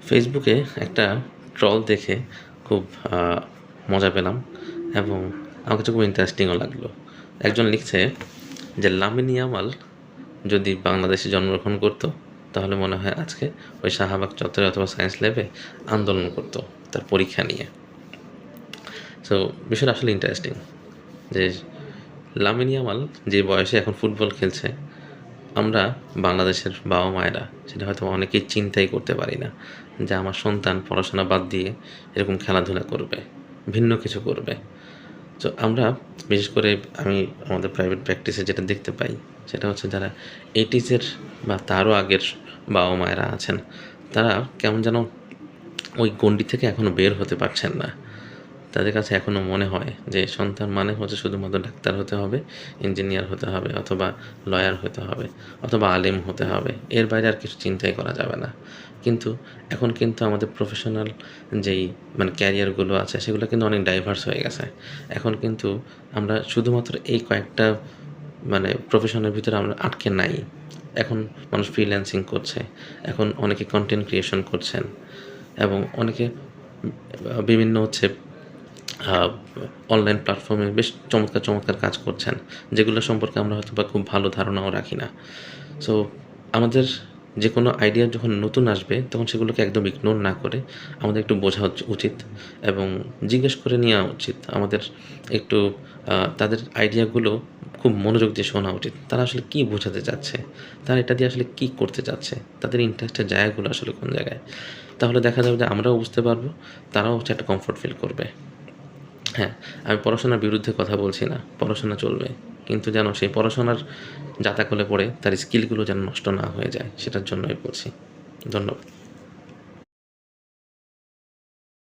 ফেসবুকে একটা ট্রল দেখে খুব মজা পেলাম এবং আমার কাছে খুব ইন্টারেস্টিংও লাগলো। একজন লিখছে যে লামিন ইয়ামাল যদি বাংলাদেশে জন্মগ্রহণ করতো তাহলে মনে হয় আজকে ওই শাহবাগ চত্বরে অথবা সায়েন্স ল্যাবে আন্দোলন করতো তার পরীক্ষা নিয়ে। সো বিষয়টা আসলে ইন্টারেস্টিং যে লামিন ইয়ামাল যে বয়সে এখন ফুটবল খেলছে, আমরা বাংলাদেশের বাবা মায়েরা সেটা হয়তো অনেকেই চিন্তাই করতে পারি না যে আমার সন্তান পড়াশোনা বাদ দিয়ে এরকম খেলাধুলা করবে, ভিন্ন কিছু করবে। তো আমরা বিশেষ করে আমি আমাদের প্রাইভেট প্র্যাকটিসে যেটা দেখতে পাই সেটা হচ্ছে যারা 80s বা তারও আগের বাবা মায়েরা আছেন, তারা কেমন যেন ওই গণ্ডি থেকে এখনও বের হতে পারছেন না। তাদের কাছে এখনও মনে হয় যে সন্তান মানে হচ্ছে শুধুমাত্র ডাক্তার হতে হবে, ইঞ্জিনিয়ার হতে হবে, অথবা লয়ার হতে হবে, অথবা আলেম হতে হবে, এর বাইরে আর কিছু চিন্তাই করা যাবে না। কিন্তু এখন কিন্তু আমাদের প্রফেশনাল যেই ক্যারিয়ারগুলো আছে সেগুলো কিন্তু অনেক ডাইভার্স হয়ে গেছে। এখন কিন্তু আমরা শুধুমাত্র এই কয়েকটা প্রফেশনের ভিতরে আমরা আটকে নাই। এখন মানুষ ফ্রিল্যান্সিং করছে, এখন অনেকে কন্টেন্ট ক্রিয়েশন করছেন এবং অনেকে বিভিন্ন অনলাইন প্ল্যাটফর্মে বেশ চমৎকার চমৎকার কাজ করছেন, যেগুলো সম্পর্কে আমরা হয়তো বা খুব ভালো ধারণাও রাখি না। সো আমাদের যে কোনো আইডিয়া যখন নতুন আসবে তখন সেগুলোকে একদম ইগনোর না করে আমাদের একটু বোঝা উচিত এবং জিজ্ঞেস করে নেওয়া উচিত। আমাদের একটু তাদের আইডিয়াগুলো খুব মনোযোগ দিয়ে শোনা উচিত। তারা আসলে কী বোঝাতে চাচ্ছে, তারা এটা দিয়ে আসলে কী করতে চাচ্ছে, তাদের ইন্টারেস্টের জায়গাগুলো আসলে কোন জায়গায়। তাহলে দেখা যাবে যে আমরাও বুঝতে পারবো, তারাও একটা কমফোর্ট ফিল করবে। হ্যাঁ, আমি পড়াশোনার বিরুদ্ধে কথা বলছি না, পড়াশোনা চলবে, কিন্তু যেন সেই পড়াশোনার জাতাকলে পড়ে তার স্কিলগুলো যেন নষ্ট না হয়ে যায় সেটার জন্যই বলছি। ধন্যবাদ।